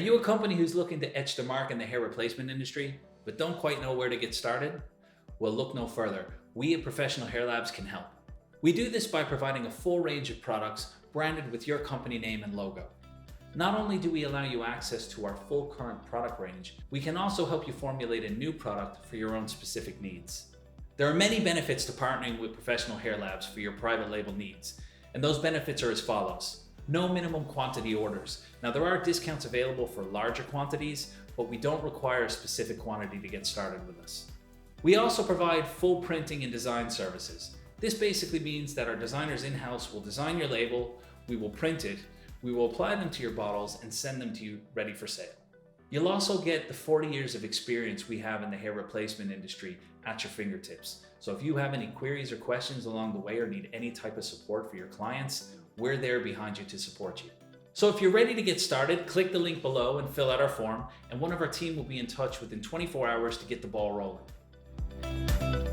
you a company who's looking to etch the mark in the hair replacement industry, but don't quite know where to get started? Well, look no further. We at Professional Hair Labs can help. We do this by providing a full range of products branded with your company name and logo. Not only do we allow you access to our full current product range, we can also help you formulate a new product for your own specific needs. There are many benefits to partnering with Professional Hair Labs for your private label needs, and those benefits are as follows. No minimum quantity orders. Now, there are discounts available for larger quantities, but we don't require a specific quantity to get started with us. We also provide full printing and design services. This basically means that our designers in-house will design your label, we will print it, we will apply them to your bottles and send them to you ready for sale. You'll also get the 40 years of experience we have in the hair replacement industry at your fingertips. So if you have any queries or questions along the way or need any type of support for your clients, we're there behind you to support you. So if you're ready to get started, click the link below and fill out our form, and one of our team will be in touch within 24 hours to get the ball rolling.